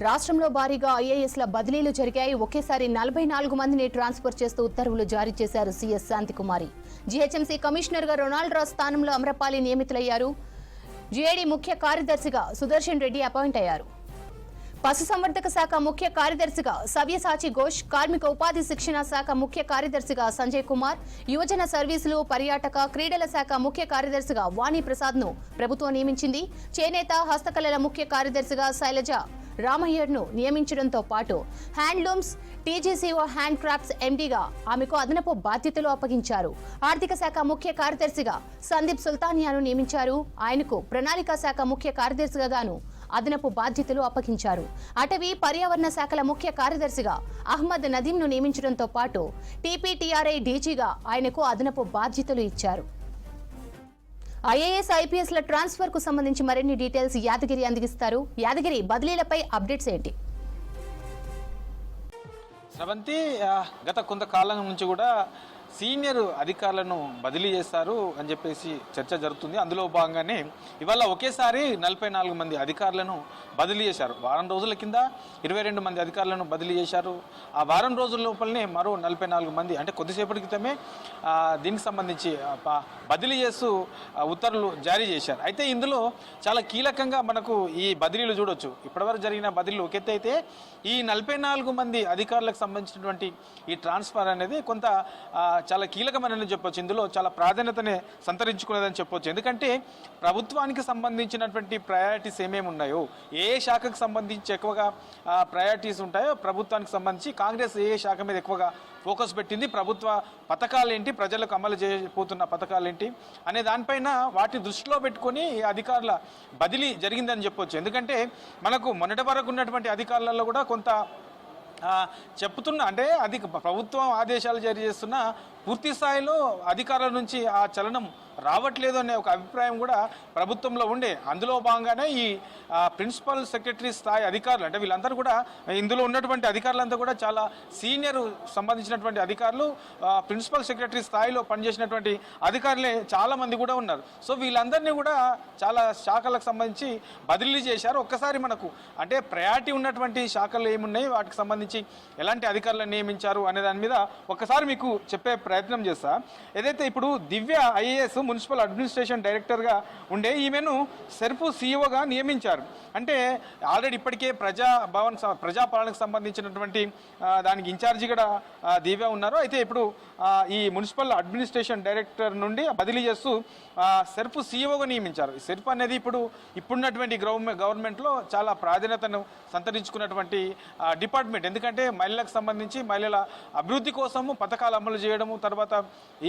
రాష్ట్రంలో భారీగా ఐఏఎస్ల బదిలీలు జరిగాయి. ఒకేసారి 44 మందిని ట్రాన్స్ఫర్ చేస్తూ ఉత్తర్వులు జారీ చేశారు సీఎస్ శాంతికుమారి. జీహెచ్ఎంసీ కమిషనర్ గా రొనాల్డ్ రాజ్ స్థానంలో అమ్రపాలి నియమితులయ్యారు. జీఏడీ ముఖ్య కార్యదర్శిగా సుదర్శన్ రెడ్డి అపాయింట్ అయ్యారు. పశుసంవర్ధక శాఖ ముఖ్య కార్యదర్శిగా సవ్యసాచి ఘోష్, కార్మిక ఉపాధి శిక్షణ శాఖ ముఖ్య కార్యదర్శిగా సంజయ్ కుమార్, యువజన సర్వీసులు, పర్యాటక, క్రీడల శాఖ ముఖ్య కార్యదర్శిగా వాణి ప్రసాద్ ను ప్రభుత్వం నియమించింది. చేనేత, హస్తకళల ముఖ్య కార్యదర్శిగా శైలజ రామయ్యను నియమించడంతో పాటు హ్యాండ్లూమ్స్, టీజీసీఓ హ్యాండ్ క్రాఫ్ట్స్ ఎండీగా ఆమెకు అదనపు బాధ్యతలు అప్పగించారు. ఆర్థిక శాఖ ముఖ్య కార్యదర్శిగా సందీప్ సుల్తానియాను నియమించారు. ఆయనకు ప్రణాళిక శాఖ ముఖ్య కార్యదర్శిగా గాను అదనపు బాధ్యతలు అప్పగించారు. అటవీ, పర్యావరణ శాఖల ముఖ్య కార్యదర్శిగా అహ్మద్ నదీంను నియమించడంతో పాటు టీపీటీఆర్ఐ డీజీగా ఆయనకు అదనపు బాధ్యతలు ఇచ్చారు. ఐఏఎస్, ఐపీఎస్ల ట్రాన్స్ఫర్ కు సంబంధించి మరిన్ని డీటెయిల్స్ యాదగిరి అందిస్తారు. యాదగిరి, బదిలీలపై అప్డేట్స్ ఏంటి? స్రవంతి, గత కొంతకాలం నుంచి కూడా సీనియర్ అధికారులను బదిలీ చేస్తారు అని చెప్పేసి చర్చ జరుగుతుంది. అందులో భాగంగానే ఇవాళ ఒకేసారి 44 మంది అధికారులను బదిలీ చేశారు. వారం రోజుల కింద 22 మంది అధికారులను బదిలీ చేశారు. ఆ వారం రోజుల లోపలనే మరో 44 మంది, అంటే కొద్దిసేపటి క్రితమే దీనికి సంబంధించి బదిలీ చేస్తూ ఉత్తర్వులు జారీ చేశారు. అయితే ఇందులో చాలా కీలకంగా మనకు ఈ బదిలీలు చూడొచ్చు. ఇప్పటివరకు జరిగిన బదిలీలు ఒక ఎత్తు అయితే, ఈ 44 మంది అధికారులకు సంబంధించినటువంటి ఈ ట్రాన్స్ఫర్ అనేది కొంత చాలా కీలకమైనదని చెప్పొచ్చు. ఇందులో చాలా ప్రాధాన్యతనే సంతరించుకునేదని చెప్పొచ్చు. ఎందుకంటే ప్రభుత్వానికి సంబంధించినటువంటి ప్రయారిటీస్ ఏమేమి ఉన్నాయో, ఏ శాఖకు సంబంధించి ఎక్కువగా ప్రయారిటీస్ ఉంటాయో, ప్రభుత్వానికి సంబంధించి కాంగ్రెస్ ఏ శాఖ మీద ఎక్కువగా ఫోకస్ పెట్టింది, ప్రభుత్వ పథకాలు ఏంటి, ప్రజలకు అమలు చేయబోతున్న పథకాలు ఏంటి అనే దానిపైన వాటిని దృష్టిలో పెట్టుకొని అధికారుల బదిలీ జరిగిందని చెప్పొచ్చు. ఎందుకంటే మనకు మొన్నటి వరకు ఉన్నటువంటి అధికారులలో కూడా కొంత చెప్తున్నా, అంటే అది ప్రభుత్వం ఆదేశాలు జారీ చేస్తున్న పూర్తి స్థాయిలో అధికారుల నుంచి ఆ చలనం రావట్లేదు అనే ఒక అభిప్రాయం కూడా ప్రభుత్వంలో ఉండే. అందులో భాగంగానే ఈ ప్రిన్సిపల్ సెక్రటరీ స్థాయి అధికారులు, అంటే వీళ్ళందరూ కూడా, ఇందులో ఉన్నటువంటి అధికారులంతా కూడా చాలా సీనియర్ సంబంధించినటువంటి అధికారులు, ప్రిన్సిపల్ సెక్రటరీ స్థాయిలో పనిచేసినటువంటి అధికారులే చాలామంది కూడా ఉన్నారు. సో వీళ్ళందరినీ కూడా చాలా శాఖలకు సంబంధించి బదిలీ చేశారు. ఒక్కసారి మనకు అంటే ప్రయారిటీ ఉన్నటువంటి శాఖలు ఏమున్నాయి, వాటికి సంబంధించి ఎలాంటి అధికారులను నియమించారు అనే దాని మీద ఒక్కసారి మీకు చెప్పే ప్రయత్నం చేస్తా. ఏదైతే ఇప్పుడు దివ్య ఐఏఎస్ మున్సిపల్ అడ్మినిస్ట్రేషన్ డైరెక్టర్గా ఉండే ఈమెను సెర్పు సీఈఓగా నియమించారు. అంటే ఆల్రెడీ ఇప్పటికే ప్రజాపాలనకు సంబంధించినటువంటి దానికి ఇన్ఛార్జి కూడా దివ్య ఉన్నారు. అయితే ఇప్పుడు ఈ మున్సిపల్ అడ్మినిస్ట్రేషన్ డైరెక్టర్ నుండి బదిలీ చేస్తూ సెర్పు సీఈఓగా నియమించారు. సెర్పు అనేది ఇప్పుడున్నటువంటి గవర్నమెంట్లో చాలా ప్రాధాన్యతను సంతరించుకున్నటువంటి డిపార్ట్మెంట్. ఎందుకంటే మహిళలకు సంబంధించి మహిళల అభివృద్ధి కోసము పథకాలు అమలు చేయడము, తర్వాత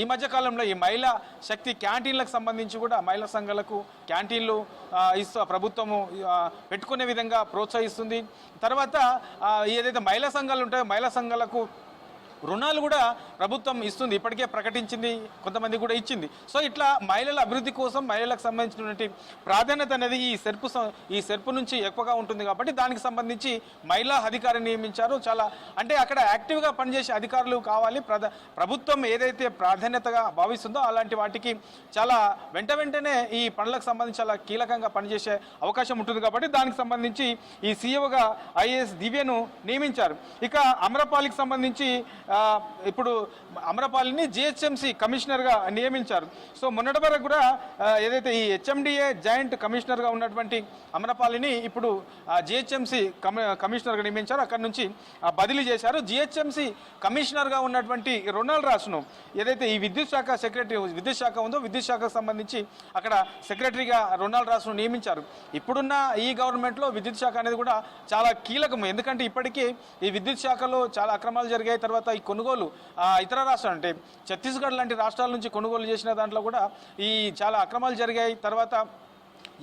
ఈ మధ్యకాలంలో ఈ మహిళా శక్తి క్యాంటీన్లకు సంబంధించి కూడా మహిళా సంఘాలకు క్యాంటీన్లు ప్రభుత్వము పెట్టుకునే విధంగా ప్రోత్సహిస్తుంది. తర్వాత ఏదైతే మహిళా సంఘాలు ఉంటాయో మహిళా సంఘాలకు రుణాలు కూడా ప్రభుత్వం ఇస్తుంది, ఇప్పటికే ప్రకటించింది, కొంతమంది కూడా ఇచ్చింది. సో ఇట్లా మహిళల అభివృద్ధి కోసం మహిళలకు సంబంధించినటువంటి ప్రాధాన్యత అనేది ఈ సెర్పు నుంచి ఎక్కువగా ఉంటుంది. కాబట్టి దానికి సంబంధించి మహిళా అధికారిని నియమించారు. చాలా అంటే అక్కడ యాక్టివ్గా పనిచేసే అధికారులు కావాలి. ప్రభుత్వం ఏదైతే ప్రాధాన్యతగా భావిస్తుందో అలాంటి వాటికి చాలా వెంటనే ఈ పనులకు సంబంధించి చాలా కీలకంగా పనిచేసే అవకాశం ఉంటుంది. కాబట్టి దానికి సంబంధించి ఈ సీఈఓగా ఐఏఎస్ దివ్యను నియమించారు. ఇక అమ్రపాలికి సంబంధించి ఇప్పుడు అమ్రపాలిని జిహెచ్ఎంసీ కమిషనర్గా నియమించారు. సో మొన్నటి వరకు కూడా ఏదైతే ఈ హెచ్ఎండిఏ జాయింట్ కమిషనర్గా ఉన్నటువంటి అమ్రపాలిని ఇప్పుడు జిహెచ్ఎంసీ కమిషనర్గా నియమించారు. అక్కడి నుంచి బదిలీ చేశారు. జిహెచ్ఎంసీ కమిషనర్గా ఉన్నటువంటి రొనాల్డ్ రాజ్ను ఏదైతే ఈ విద్యుత్ శాఖ ఉందో, విద్యుత్ శాఖకు సంబంధించి అక్కడ సెక్రటరీగా రొనాల్డ్ రాజ్ను నియమించారు. ఇప్పుడున్న ఈ గవర్నమెంట్లో విద్యుత్ శాఖ అనేది కూడా చాలా కీలకం. ఎందుకంటే ఇప్పటికీ ఈ విద్యుత్ శాఖలో చాలా అక్రమాలు జరిగాయి. తర్వాత ఈ కొనుగోలు ఇతర రాష్ట్రాలు అంటే ఛత్తీస్గఢ్ లాంటి రాష్ట్రాల నుంచి కొనుగోలు చేసిన దాంట్లో కూడా ఈ చాలా అక్రమాలు జరిగాయి. తర్వాత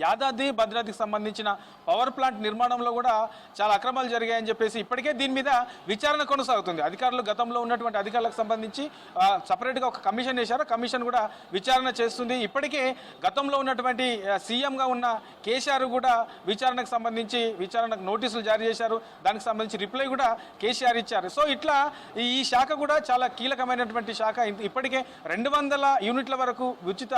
యాదాద్రి భద్రాద్రికి సంబంధించిన పవర్ ప్లాంట్ నిర్మాణంలో కూడా చాలా అక్రమాలు జరిగాయని చెప్పేసి ఇప్పటికే దీని మీద విచారణ కొనసాగుతుంది. అధికారులు గతంలో ఉన్నటువంటి అధికారులకు సంబంధించి సపరేట్గా ఒక కమిషన్ వేశారు. కమిషన్ కూడా విచారణ చేస్తుంది. ఇప్పటికే గతంలో ఉన్నటువంటి సీఎంగా ఉన్న కేసీఆర్ కూడా విచారణకు సంబంధించి విచారణకు నోటీసులు జారీ చేశారు. దానికి సంబంధించి రిప్లై కూడా కేసీఆర్ ఇచ్చారు. సో ఇట్లా ఈ శాఖ కూడా చాలా కీలకమైనటువంటి శాఖ. ఇప్పటికే 200 యూనిట్ల వరకు ఉచిత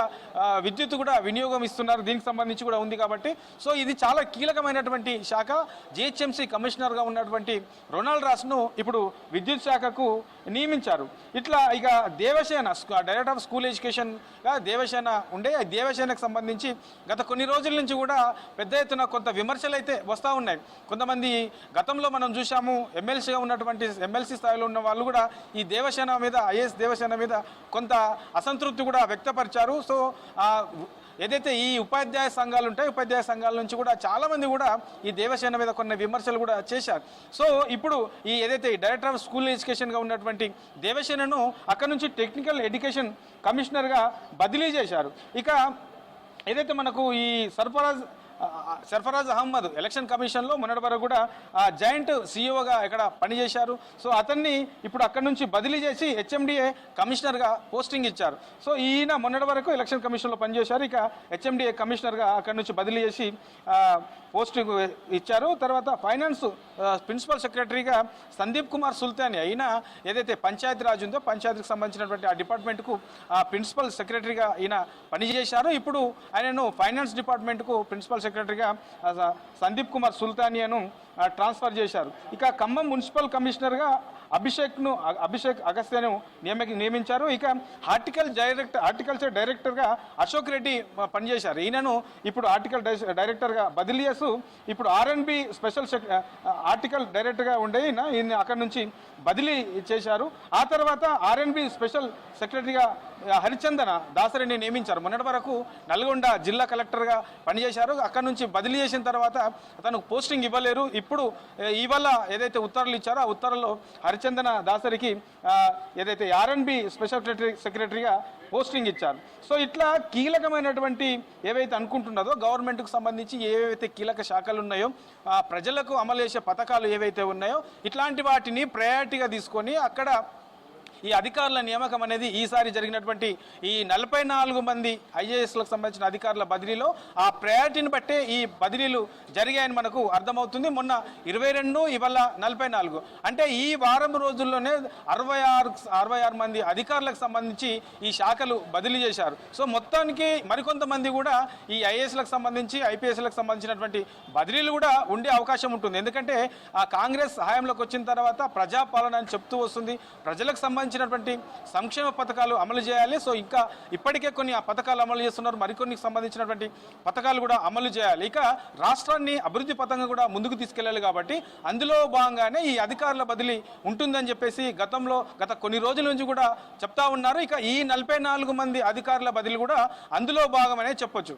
విద్యుత్ కూడా వినియోగం ఇస్తున్నారు. దీనికి సంబంధించి సంబంధించి కూడా ఉంది కాబట్టి సో ఇది చాలా కీలకమైనటువంటి శాఖ. జిహెచ్ఎంసీ కమిషనర్గా ఉన్నటువంటి రొనాల్డ్ రాస్ను ఇప్పుడు విద్యుత్ శాఖకు నియమించారు. ఇట్లా ఇక దేవసేన డైరెక్టర్ ఆఫ్ స్కూల్ ఎడ్యుకేషన్గా దేవసేన ఉండే, ఆ దేవసేనకు సంబంధించి గత కొన్ని రోజుల నుంచి కూడా పెద్ద ఎత్తున కొంత విమర్శలు అయితే వస్తూ ఉన్నాయి. కొంతమంది గతంలో మనం చూసాము ఎమ్మెల్సీగా ఉన్నటువంటి ఎమ్మెల్సీ స్థాయిలో ఉన్న వాళ్ళు కూడా ఈ దేవసేన మీద, ఐఏఎస్ దేవసేన మీద కొంత అసంతృప్తి కూడా వ్యక్తపరిచారు. సో ఏదైతే ఈ ఉపాధ్యాయ సంఘాలు ఉంటాయి, ఉపాధ్యాయ సంఘాల నుంచి కూడా చాలామంది కూడా ఈ దేవసేన మీద కొన్ని విమర్శలు కూడా చేశారు. సో ఇప్పుడు ఈ ఏదైతే డైరెక్టర్ ఆఫ్ స్కూల్ ఎడ్యుకేషన్గా ఉన్నటువంటి దేవసేనను అక్కడ నుంచి టెక్నికల్ ఎడ్యుకేషన్ కమిషనర్గా బదిలీ చేశారు. ఇక ఏదైతే మనకు ఈ సర్ఫరాజ్ అహ్మద్ ఎలక్షన్ కమిషన్లో మొన్నటి వరకు కూడా జాయింట్ సీఈఓగా ఇక్కడ పనిచేశారు. సో అతన్ని ఇప్పుడు అక్కడి నుంచి బదిలీ చేసి హెచ్ఎండిఏ కమిషనర్గా పోస్టింగ్ ఇచ్చారు. సో ఈయన మొన్నటి వరకు ఎలక్షన్ కమిషన్లో పనిచేశారు. ఇక హెచ్ఎండిఏ కమిషనర్గా అక్కడి నుంచి బదిలీ చేసి పోస్టింగ్ ఇచ్చారు. తర్వాత ఫైనాన్స్ ప్రిన్సిపల్ సెక్రటరీగా సందీప్ కుమార్ సుల్తాని అయినా ఏదైతే పంచాయతీరాజ్ ఉందో పంచాయతీకి సంబంధించినటువంటి ఆ డిపార్ట్మెంట్కు ప్రిన్సిపల్ సెక్రటరీగా ఈయన పనిచేశారు. ఇప్పుడు ఆయనను ఫైనాన్స్ డిపార్ట్మెంట్కు ప్రిన్సిపల్ సెక్రటరీగా సందీప్ కుమార్ సుల్తానియాను ట్రాన్స్ఫర్ చేశారు. ఇక ఖమ్మం మున్సిపల్ కమిషనర్గా అభిషేక్ అగస్త్యను నియమించారు. ఇక హార్టికల్చర్ డైరెక్టర్గా అశోక్ రెడ్డి పనిచేశారు. ఈయనను ఇప్పుడు డైరెక్టర్గా బదిలీ చేస్తూ ఇప్పుడు R&B స్పెషల్ ఆర్టికల్ డైరెక్టర్గా ఉండే ఈయన అక్కడి నుంచి బదిలీ చేశారు. ఆ తర్వాత R&B స్పెషల్ సెక్రటరీగా హరిచందన దాసరిని నియమించారు. మొన్నటి వరకు నల్గొండ జిల్లా కలెక్టర్గా పనిచేశారు. అక్కడి నుంచి బదిలీ చేసిన తర్వాత తనకు పోస్టింగ్ ఇవ్వలేరు. ఇప్పుడు ఇవాళ ఏదైతే ఉత్తర్వులు ఇచ్చారో ఆ ఉత్తర్వుల్లో హరిచందన దాసరికి ఏదైతే R&B స్పెషల్ సెక్రటరీగా పోస్టింగ్ ఇచ్చారు. సో ఇట్లా కీలకమైనటువంటి ఏవైతే అనుకుంటున్నదో గవర్నమెంట్కు సంబంధించి ఏవైతే కీలక శాఖలు ఉన్నాయో, ప్రజలకు అమలు చేసే పథకాలు ఏవైతే ఉన్నాయో ఇట్లాంటి వాటిని ప్రయారిటీగా తీసుకొని అక్కడ ఈ అధికారుల నియామకం అనేది ఈసారి జరిగినటువంటి ఈ 44 మంది ఐఏఎస్లకు సంబంధించిన అధికారుల బదిలీలో ఆ ప్రయారిటీని బట్టే ఈ బదిలీలు జరిగాయని మనకు అర్థమవుతుంది. మొన్న 22, ఇవాళ 44, అంటే ఈ వారం రోజుల్లోనే 66 మంది అధికారులకు సంబంధించి ఈ శాఖలు బదిలీ చేశారు. సో మొత్తానికి మరికొంతమంది కూడా ఈ ఐఏఎస్లకు సంబంధించి ఐపీఎస్లకు సంబంధించినటువంటి బదిలీలు కూడా ఉండే అవకాశం ఉంటుంది. ఎందుకంటే ఆ కాంగ్రెస్ హయాంలోకి వచ్చిన తర్వాత ప్రజాపాలన అని చెప్తూ వస్తుంది, ప్రజలకు సంబంధించినటువంటి సంక్షేమ పథకాలు అమలు చేయాలి. సో ఇంకా ఇప్పటికే కొన్ని ఆ పథకాలు అమలు చేస్తున్నారు, మరికొన్ని సంబంధించినటువంటి పథకాలు కూడా అమలు చేయాలి. ఇక రాష్ట్రాన్ని అభివృద్ధి పథంగా కూడా ముందుకు తీసుకెళ్లాలి. కాబట్టి అందులో భాగంగానే ఈ అధికారుల బదిలీ ఉంటుందని చెప్పేసి గత కొన్ని రోజుల నుంచి కూడా చెప్తా ఉన్నారు. ఇక ఈ 44 మంది అధికారుల బదిలీ కూడా అందులో భాగమనే చెప్పొచ్చు.